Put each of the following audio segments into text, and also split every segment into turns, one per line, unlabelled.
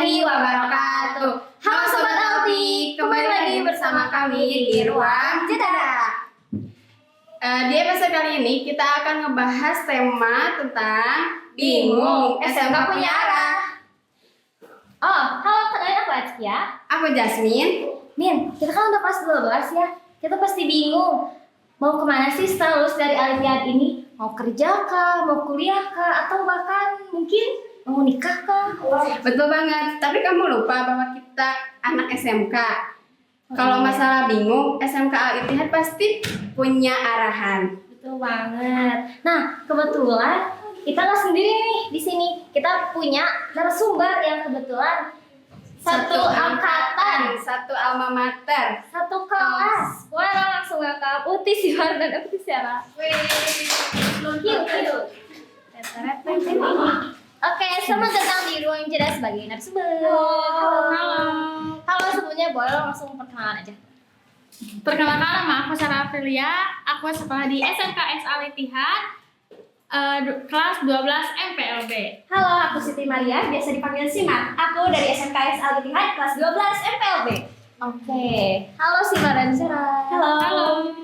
warahmatullahi wabarakatuh. Halo Sobat Alti, kembali lagi bersama kami di Ruang Jedada. Di episode kali ini kita akan ngebahas tema tentang bingung SMK punya arah.
Oh, halo, kenalin aku Atskia.
Aku Jasmine.
Min, kita kan udah kelas 12 ya. Kita pasti bingung mau kemana sih setelah lulus dari Olimpiade ini? Mau kerja kah, mau kuliah kah, atau bahkan mungkin mau nikah kah?
Betul banget, tapi kamu lupa bahwa kita anak SMK. Kalau masalah bingung, SMK Al-Ittihad pasti punya arahan.
Betul banget. Nah, kebetulan kita nggak sendiri nih di sini. Kita punya narasumber yang kebetulan satu angkatan,
satu alma mater,
satu kelas. Wah, langsung welcome Uti Siwar dan Uti Siara. Yuk. Oke, selamat datang di Ruang Jeda sebagai narasumber. Halo, sebelumnya boleh langsung perkenalan aja.
Perkenalkan, nama aku Sarah Aprilia. Aku sekolah di SMKS Al-Ittihad, kelas 12 MPLB.
Halo, aku Siti Maria, biasa dipanggil Simar. Aku dari SMKS Al-Ittihad kelas 12 MPLB. Oke. Halo Simar dan Sarah.
Halo.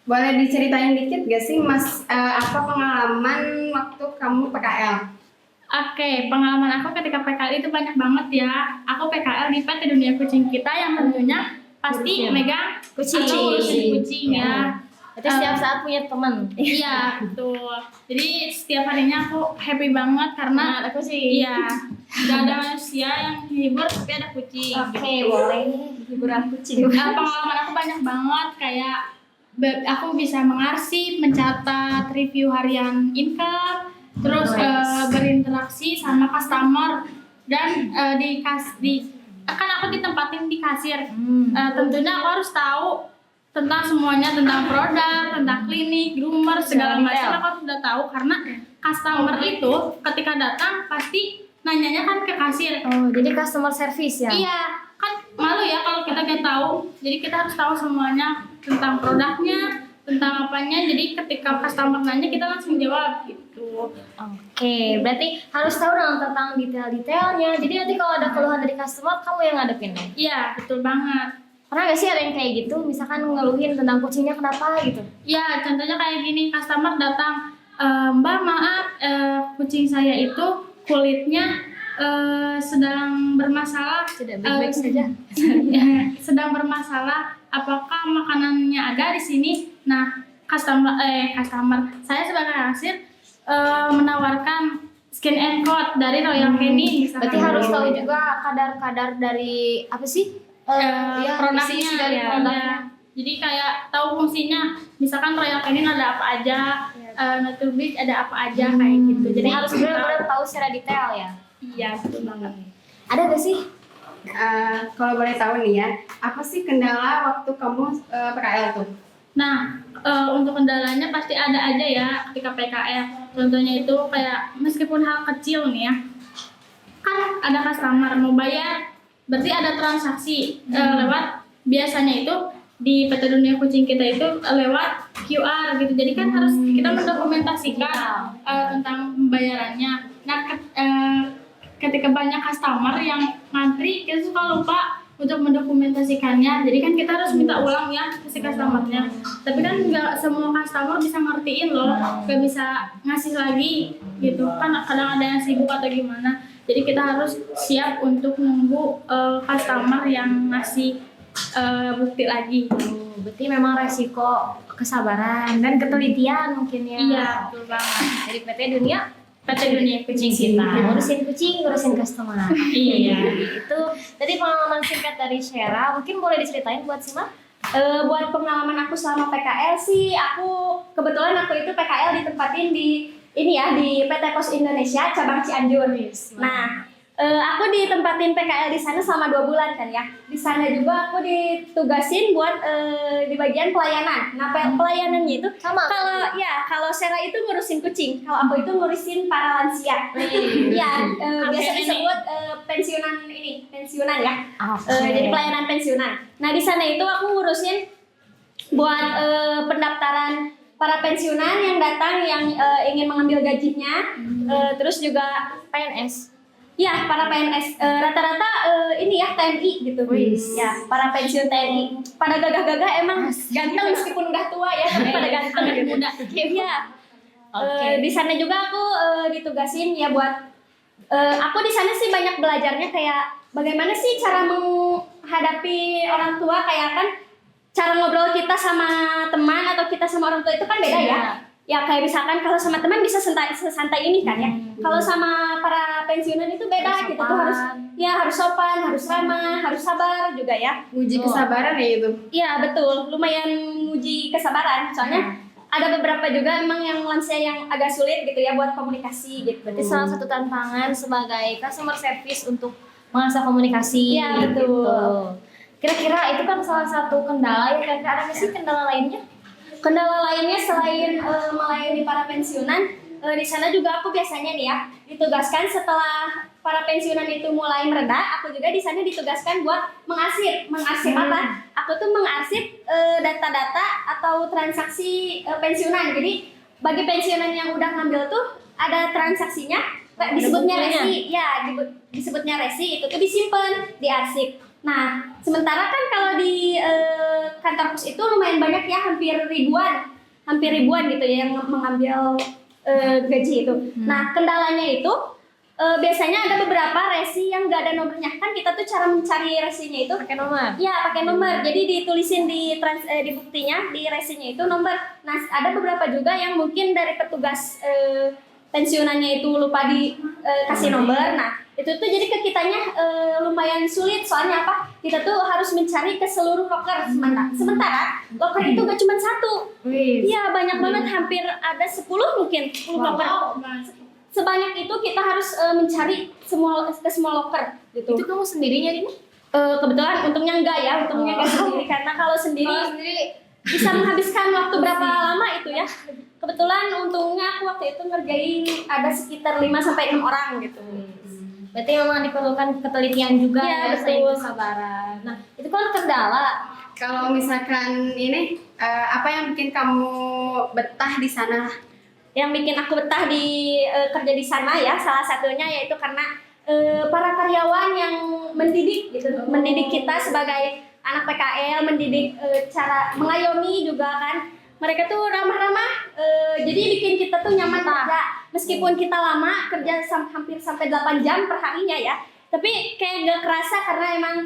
Boleh diceritain dikit gak sih Mas, apa pengalaman waktu kamu PKL?
Oke, pengalaman aku ketika PKL itu banyak banget ya. Aku PKL di PT Dunia Kucing Kita yang tentunya pasti megang
Kucing.
atau ngurusin kucing ya.
Berarti setiap saat punya teman.
Iya, betul. Jadi setiap harinya aku happy banget karena
ada kucing.
Iya, gak ada manusia yang hibur tapi ada kucing.
Oke, boleh nih hiburan kucing.
Pengalaman aku banyak banget, kayak aku bisa mengarsip, mencatat review harian income, terus berinteraksi sama customer dan kan aku ditempatin di kasir. Tentunya aku harus tahu tentang semuanya, tentang produk, tentang klinik, groomer, segala macam aku sudah tahu karena customer itu ketika datang pasti nanyanya kan ke kasir.
Oh, jadi customer service ya?
Iya, kan malu ya kalau kita gak tahu. Jadi kita harus tahu semuanya tentang produknya, tentang apanya. Jadi ketika customer nanya kita langsung jawab gitu.
Oke, berarti harus tahu dong tentang detail-detailnya. Jadi nanti kalau ada keluhan dari customer, kamu yang ngadepin dong?
Iya, betul banget.
Pernah gak sih ada yang kayak gitu? Misalkan ngeluhin tentang kucingnya kenapa gitu?
Iya, contohnya kayak gini, customer datang, Mbak maaf, kucing saya itu kulitnya sedang bermasalah.
Sudah baik-baik saja.
Sedang bermasalah. Apakah makanannya ada di sini? Nah, customer saya sebagai kasir menawarkan skin and coat dari Royal Canin.
Berarti harus tahu juga kadar-kadar dari apa sih?
Produknya
dari
ya.
produknya.
Jadi kayak tahu fungsinya. Misalkan Royal Canin ada apa aja, Naturbeach ada apa aja kayak gitu.
Jadi harus benar-benar tahu secara detail ya.
Iya, betul banget.
Ada gak sih?
Kalau boleh tahu nih ya, apa sih kendala waktu kamu PKL tuh?
Nah, untuk kendalanya pasti ada aja ya ketika PKL. Contohnya itu kayak meskipun hal kecil nih ya, kan ada customer mau bayar, berarti ada transaksi lewat, biasanya itu di PT Dunia Kucing Kita itu lewat QR gitu. Jadi kan harus kita mendokumentasikan tentang pembayarannya. Nah, ketika banyak customer yang ngantri, kita suka lupa untuk mendokumentasikannya. Jadi kan kita harus minta ulang ya ke si customernya. Tapi kan nggak semua customer bisa ngertiin loh, nggak bisa ngasih lagi gitu. Kan kadang ada yang sibuk atau gimana. Jadi kita harus siap untuk nunggu customer yang ngasih bukti lagi.
Berarti memang resiko kesabaran dan ketelitian mungkin ya.
Iya, betul banget.
Dari PT Dunia Kucing
Kita.
Ngurusin kucing, ngurusin customer.
Iya.
Itu tadi pengalaman singkat dari Shera, mungkin boleh diceritain buat Sima?
Buat pengalaman aku selama PKL sih, aku itu PKL ditempatin di PT Pos Indonesia cabang Cianjur. Nah, aku ditempatin PKL di sana selama 2 bulan kan ya. Di sana juga aku ditugasin buat di bagian pelayanan. Nah, pelayanannya itu kalau Sera itu ngurusin kucing, kalau aku itu ngurusin para lansia. Iya, biasa disebut pensiunan ya. Jadi pelayanan pensiunan. Nah, di sana itu aku ngurusin buat pendaftaran para pensiunan yang datang yang ingin mengambil gajinya, terus juga
PNS.
Ya, para PNS rata-rata ini ya TNI gitu. Ya, para pensiun TNI. Pada gagah-gagah emang ganteng meskipun udah tua ya, tapi pada ganteng gitu.
muda.
Iya.
Oke.
Di sana juga aku ditugasin ya buat aku di sana sih banyak belajarnya kayak bagaimana sih cara menghadapi orang tua, kayak kan cara ngobrol kita sama teman atau kita sama orang tua itu kan beda ya. Ya kayak misalkan kalau sama teman bisa santai ini kan ya. Kalau sama para pensiunan itu beda, kita tuh harus sopan, harus ramah, harus sabar juga ya.
Uji kesabaran ya itu.
Iya betul, lumayan nguji kesabaran. Soalnya ada beberapa juga emang yang lansia yang agak sulit gitu ya buat komunikasi gitu.
Berarti salah satu tantangan sebagai customer service untuk mengasah komunikasi.
Iya, betul.
Gitu. Kira-kira itu kan salah satu kendala ya, kira-kira ada nggak sih kendala lainnya?
Kendala lainnya selain melayani para pensiunan, di sana juga aku biasanya nih ya ditugaskan setelah para pensiunan itu mulai mereda, aku juga di sana ditugaskan buat mengarsip apa? Aku tuh mengarsip data-data atau transaksi pensiunan. Jadi bagi pensiunan yang udah ngambil tuh ada transaksinya, disebutnya resi, ya disebutnya resi, itu tuh disimpan, diarsip. Nah, sementara kan kalau di kantor pos itu lumayan banyak ya, hampir ribuan gitu ya yang mengambil gaji itu. Nah, kendalanya itu biasanya ada beberapa resi yang nggak ada nomornya. Kan kita tuh cara mencari resinya itu
Pakai nomor.
ya pakai nomor. Jadi ditulisin di buktinya, di resinya itu nomor. Nah, ada beberapa juga yang mungkin dari petugas pensiunannya itu lupa dikasih nomor. Nah, itu tuh jadi ke kitanya lumayan sulit, soalnya apa? Kita tuh harus mencari ke seluruh loker. Sementara loker itu gak cuma satu. Iya, banyak banget, hampir ada 10 mungkin, 10 loker. Sebanyak itu kita harus mencari ke semua loker gitu.
Itu kamu sendiri nyarinya?
Kebetulan untungnya enggak ya, untungnya enggak sendiri, karena kalau sendiri bisa menghabiskan waktu berapa lama itu ya. Kebetulan untungnya aku waktu itu ngerjain ada sekitar 5-6 orang gitu.
Berarti memang diperlukan ketelitian juga
Iya,
ya, selain
betul.
kesabaran. Nah, itu kan kendala.
Kalau misalkan ini apa yang bikin kamu betah di sana?
Yang bikin aku betah di kerja di sana ya, salah satunya yaitu karena para karyawan yang mendidik gitu, mendidik kita sebagai anak PKL, mendidik cara mengayomi juga kan. Mereka tuh ramah-ramah, jadi bikin kita tuh nyaman kerja. Meskipun kita lama kerja hampir sampai 8 jam per harinya ya, tapi kayak gak kerasa karena emang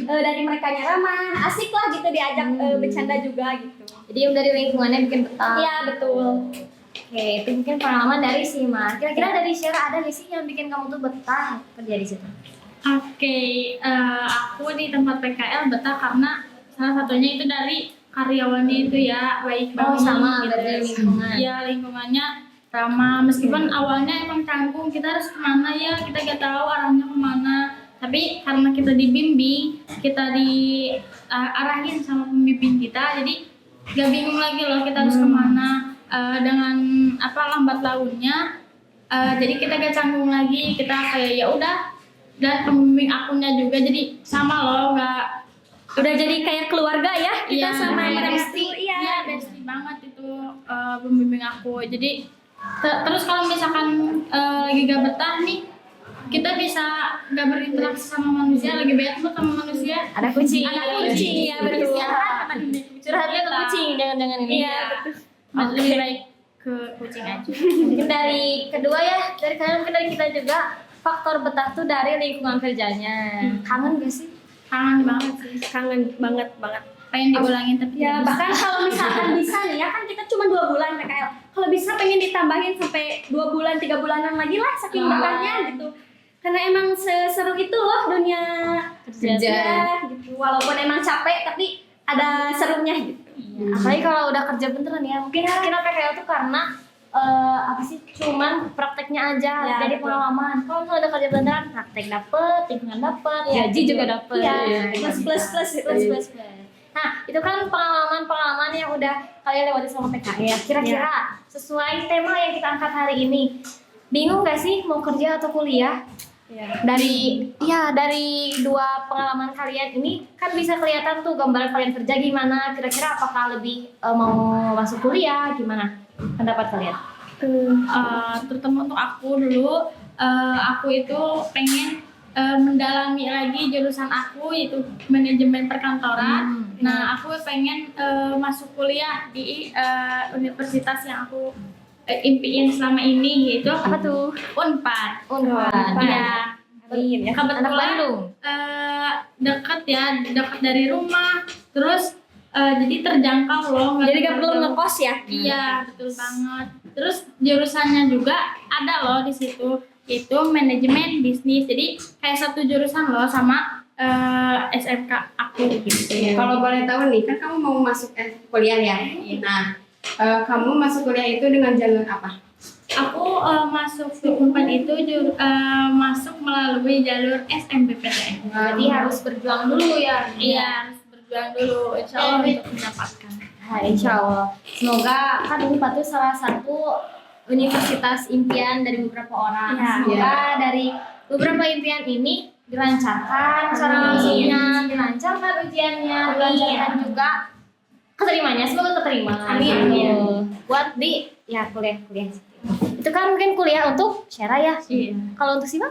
dari merekanya ramah, asik lah gitu diajak bercanda juga gitu.
Jadi yang dari lingkungannya bikin betah.
Iya betul.
Oke, itu mungkin pengalaman dari Sima. Kira-kira dari Syara ada nggak sih yang bikin kamu tuh betah kerja di situ?
Oke, aku di tempat PKL betah karena salah satunya itu dari karyawannya itu ya baik banget.
Sama
gitu.
dari lingkungan.
Iya, lingkungannya ramah. Meskipun awalnya emang canggung, kita harus kemana ya, kita gak tahu arahnya kemana. Tapi karena kita dibimbing, kita diarahin sama pembimbing kita, jadi gak bingung lagi loh kita harus kemana. Dengan lambat launnya, jadi kita gak canggung lagi, kita kayak ya udah. Dan pembimbing akunnya juga jadi sama loh, nggak
Udah jadi kayak keluarga ya kita
iya,
sama mereka.
bestie, iya bestie banget itu pembimbing aku. Jadi terus kalau misalkan lagi gak betah nih, kita bisa gak berinteraksi sama manusia, lagi bad mood sama manusia.
Ada kucing.
Ya betul.
Curhatnya ke kucing, jangan-jangan ini.
Iya betul.
Lebih baik ke kucing aja.
Mungkin dari kedua ya, dari kalian mungkin dari kita juga, faktor betah tuh dari lingkungan kerjanya. Kangen gak sih?
Kangen banget sih,
Kangen banget.
pengen diulangin tapi
Ya
nggak bisa.
bahkan kalau misalkan bisa nih ya, kan kita cuma 2 bulan PKL. Kalau bisa pengen ditambahin sampai 2 bulan, 3 bulanan lagi lah, saking betahnya gitu. Karena emang seseru itu loh dunia kerja gitu. Walaupun emang capek tapi ada serunya gitu.
Apalagi kalau udah kerja beneran ya, mungkin kira PKL tuh karena cuman prakteknya aja,
Ya,
jadi
betul.
pengalaman. Kalau misalnya udah kerja beneran, praktek dapet, lingkungan dapet,
Ya,
gaji juga dapet.
Iya, plus gitu.
Nah, itu kan pengalaman yang udah kalian lewati sama PKL. Kira-kira sesuai tema yang kita angkat hari ini, bingung gak sih mau kerja atau kuliah? Dari dua pengalaman kalian ini kan bisa kelihatan tuh gambaran kalian kerja gimana. Kira-kira apakah lebih mau masuk kuliah, gimana pendapat kalian?
Terutama untuk aku dulu aku itu pengen mendalami lagi jurusan aku yaitu manajemen perkantoran. Nah, aku pengen masuk kuliah di universitas yang aku impiin selama ini, yaitu
Apa tuh?
Unpad.
Unpad.
Iya.
Amin ya. Anak
Kebetulan
Bandung.
dekat dari rumah, terus jadi terjangkau loh.
Jadi gak perlu
jauh.
ngekos ya?
Iya, betul banget. Terus jurusannya juga ada loh di situ, yaitu manajemen bisnis. Jadi kayak satu jurusan loh sama SMK aku gitu.
Kalau boleh tahu nih, kan kamu mau masuk kuliah ya. Nah, kamu masuk kuliah itu dengan jalur apa?
Aku masuk ke Unpad itu masuk melalui jalur SNMPTN.
Berarti harus berjuang dulu ya.
Iya, harus berjuang dulu, insya Allah untuk mendapatkan.
Nah, insya Allah. Semoga kan Unpad itu salah satu universitas impian dari beberapa orang.
Iya.
Semoga dari beberapa impian ini dilancarkan cara masuknya, dilancarkan ujiannya, dilancarkan juga keterimanya. Semoga keterima.
Amin.
Buat di ya kuliah. Itu kan mungkin kuliah untuk Syara ya.
Iya.
Kalau untuk Siva?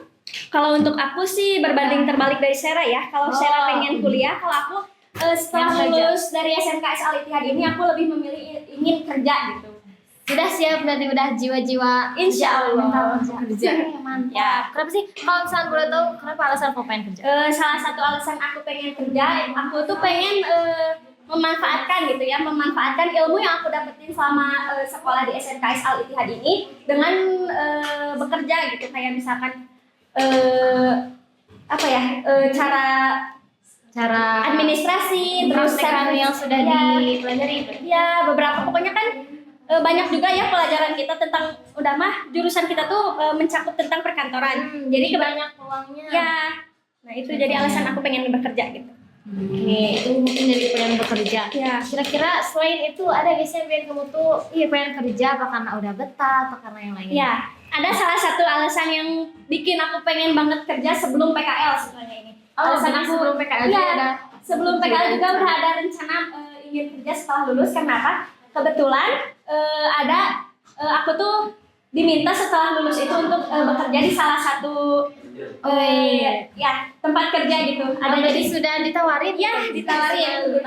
Kalau untuk aku sih berbanding terbalik dari Sera ya. Kalau Sera pengen kuliah, kalau aku setelah
Yang kerja.
lulus dari SMKS Al Ittihad ini aku lebih memilih ingin kerja gitu.
Sudah siap berarti udah jiwa-jiwa
Insya Allah.
kerja. Mantap.
Ya.
Kenapa sih kalau misalnya boleh tahu kenapa alasan kau pengen kerja?
Salah satu alasan aku pengen kerja, aku tuh pengen memanfaatkan gitu ya, memanfaatkan ilmu yang aku dapetin selama sekolah di SMKS Al Ittihad ini dengan bekerja gitu, kayak misalkan cara administrasi, terus
Praktekan yang sudah
ya,
dipelajari.
ya beberapa pokoknya kan banyak juga ya pelajaran kita tentang udah mah jurusan kita tuh mencakup tentang perkantoran. Jadi
banyak peluangnya.
ya, nah itu jadi alasan aku pengen bekerja gitu.
Oke, itu mungkin dari pengen bekerja.
Ya.
Kira-kira selain itu ada gak sih yang bikin kamu tuh pengen kerja apa karena udah betah atau karena yang lainnya?
Ya, ada salah satu alasan yang bikin aku pengen banget kerja sebelum PKL sebenarnya ini. Alasan
jadi
aku
sebelum PKL
ya,
juga ada
sebelum PKL juga udah ada rencana ingin kerja setelah lulus. Kenapa? Kebetulan aku tuh diminta setelah lulus itu untuk bekerja di salah satu ya tempat kerja gitu.
ada jadi sudah ditawarin
ya ditawarin gitu.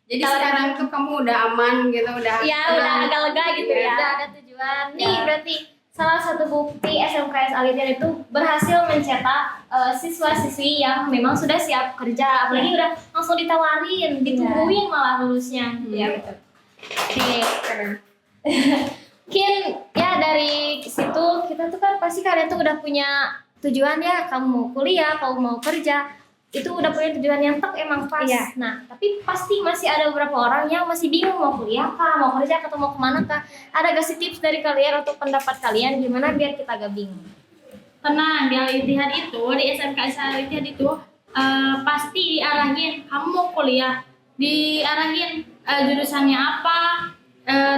Jadi sekarang tuh kamu udah aman gitu, udah
Agak lega gitu ya.
udah ada tujuan. Nih
Ya.
berarti salah satu bukti SMKS Al Ittihad itu berhasil mencetak siswa-siswi yang memang sudah siap kerja, apalagi udah langsung ditawarin, ditungguin malah lulusnya.
Iya betul.
Oke, keren. Mungkin ya dari situ kita tuh kan pasti kalian tuh udah punya tujuan ya, kamu mau kuliah, kamu mau kerja, itu udah punya tujuan yang emang pas.
Iya.
Nah, tapi pasti masih ada beberapa orang yang masih bingung mau kuliah kah, mau kerja atau mau kemana kah. Ada gak sih tips dari kalian atau pendapat kalian gimana biar kita gak bingung?
Tenang, di Al Ittihad itu, di SMKS Al Ittihad itu pasti diarahin, kamu mau kuliah, diarahin jurusannya apa,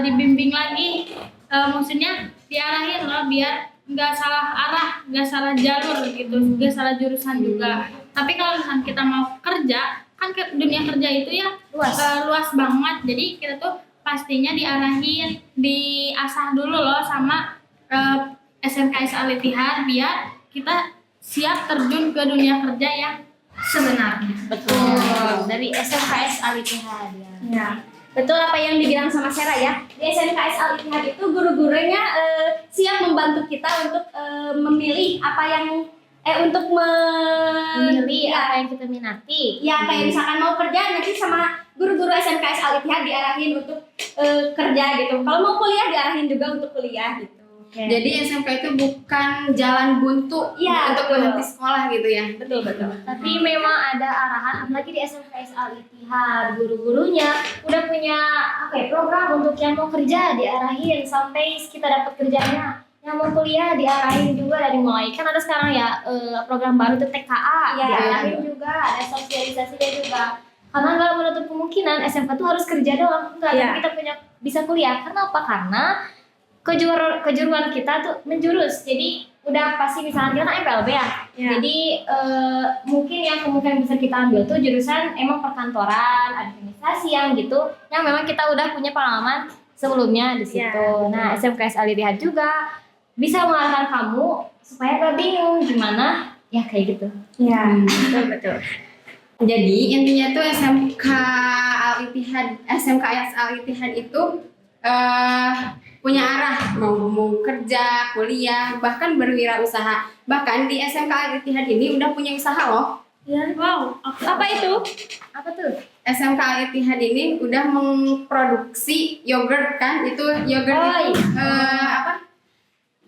dibimbing lagi, maksudnya diarahin loh biar nggak salah arah, nggak salah jalur gitu, nggak salah jurusan juga. Tapi kalau misalnya kita mau kerja, kan dunia kerja itu ya luas banget, jadi kita tuh pastinya diarahin, diasah dulu loh sama SMKS Al Ittihad biar kita siap terjun ke dunia kerja yang sebenarnya.
Betul. Dari SMKS Al Ittihad ya.
Ya, betul apa yang dibilang sama Sera ya. Di SMKS Al Ittihad itu guru-gurunya siap membantu kita untuk memilih apa yang untuk
Memilih
ya,
apa yang kita minati.
ya kayak misalkan mau kerja nanti sama guru-guru SMKS Al Ittihad diarahin untuk kerja gitu. Kalau mau kuliah diarahin juga untuk kuliah gitu.
Jadi SMK itu bukan jalan buntu
Iya,
untuk
betul.
berhenti sekolah gitu ya.
Betul.
Tapi memang ada arahan, apalagi di SMKS Al Ittihad, guru-gurunya udah punya program untuk yang mau kerja diarahin sampai kita dapat kerjanya. Yang mau kuliah diarahin juga dari mulai, kan ada sekarang ya program baru itu TKA,
Ya,
diarahin juga, ada sosialisasinya juga. Karena nggak menutup kemungkinan SMK tuh harus kerja doang, enggak,
Ya.
tapi kita bisa kuliah. Karena apa? Karena kejuruan kita tuh menjurus, jadi udah pasti misalnya kita kan FLB ya. Jadi mungkin yang kemungkinan bisa kita ambil tuh jurusan emang perkantoran, administrasi yang gitu, yang memang kita udah punya pengalaman sebelumnya di situ.
Ya.
Nah, SMKS Al Ittihad juga bisa mengarahkan kamu supaya gak bingung gimana ya kayak gitu.
Ya, betul.
Jadi intinya tuh SMK Al-Ittihad itu punya arah mau kerja, kuliah, bahkan berwirausaha. Bahkan di SMK Al-Ittihad ini udah punya usaha loh.
Wow,
Apa itu?
Apa tuh?
SMK Al-Ittihad ini udah memproduksi yogurt kan, itu yogurt
Oh,
itu
iya.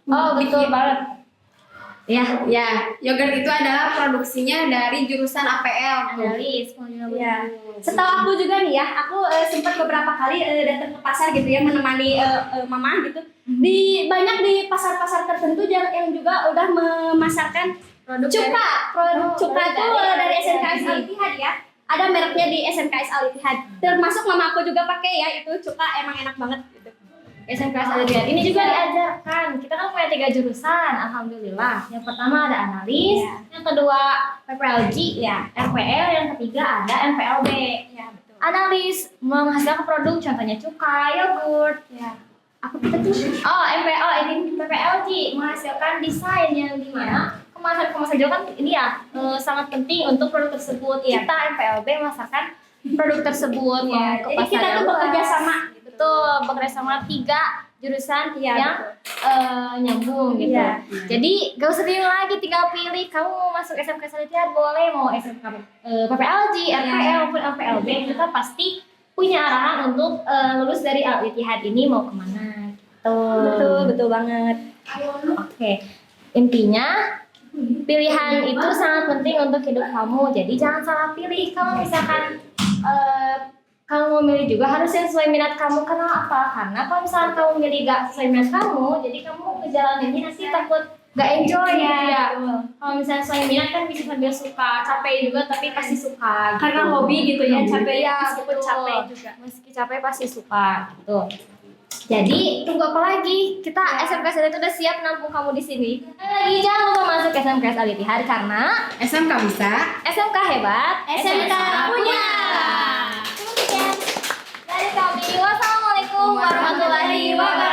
Oh betul banget. Ya,
ya yogurt itu adalah produksinya dari jurusan APL tuh.
analis.
Ya. Setahu aku juga nih ya, aku sempat beberapa kali datang ke pasar gitu ya, menemani mama gitu. Banyak di pasar-pasar tertentu yang juga udah memasarkan
Produk
produk cuka
dari
tuh dari SMKS
SMKS
Al-Ittihad ya. Ada mereknya di SMKS Al-Ittihad. Termasuk mama aku juga pakai ya, itu cuka emang enak banget gitu.
SMK Al-Ittihad. Ini juga diajarkan. Kita kan punya 3 jurusan, alhamdulillah. Yang pertama ada analis,
Ya.
yang kedua PPLG,
Ya.
RPL, yang ketiga ada NPLB.
Ya, betul.
Analis menghasilkan produk contohnya cuka, yogurt.
Ya.
Apa kita tuh? Oh, MPO ini PPLG menghasilkan desain yang dimana kemasan juga kan ini ya sangat penting untuk produk tersebut.
Iya.
Kita MPLB memasarkan produk tersebut
Ya,
mau ke
jadi
pasar
kita tuh
luas.
bekerja sama.
Betul, bekerja sama 3 jurusan
Iya,
yang nyambung gitu.
Iya.
Jadi gak usah bingung lagi, tinggal pilih kamu mau masuk SMK Al-Ittihad boleh, mau SMK PPLG, RPL maupun LPLB, kita pasti punya arahan untuk lulus dari Al-Ittihad ini mau kemana gitu.
Betul banget.
Oke, intinya pilihan itu sangat penting untuk hidup kamu. Jadi jangan salah pilih. Kalau misalkan kamu mau milih juga harus yang sesuai minat kamu. Karena apa? Karena kalau misalkan kamu milih gak sesuai minat kamu, jadi kamu ngejalaninnya nanti takut gak enjoy gitu ya.
betul.
Kalau misalnya sesuai minat kan bisa sambil suka, capek juga tapi pasti suka.
Karena
gitu.
hobi gitu ya, capek
Iya,
meskipun
betul.
capek juga.
Meski capek pasti suka gitu. Jadi tunggu apa lagi? Kita SMK Al-Ittihad udah siap nampung kamu di sini. Lagi jangan lupa masuk SMK Al-Ittihad karena
SMK bisa.
SMK hebat,
SMK punya.
Sekian dari kami. Wassalamualaikum warahmatullahi wabarakatuh.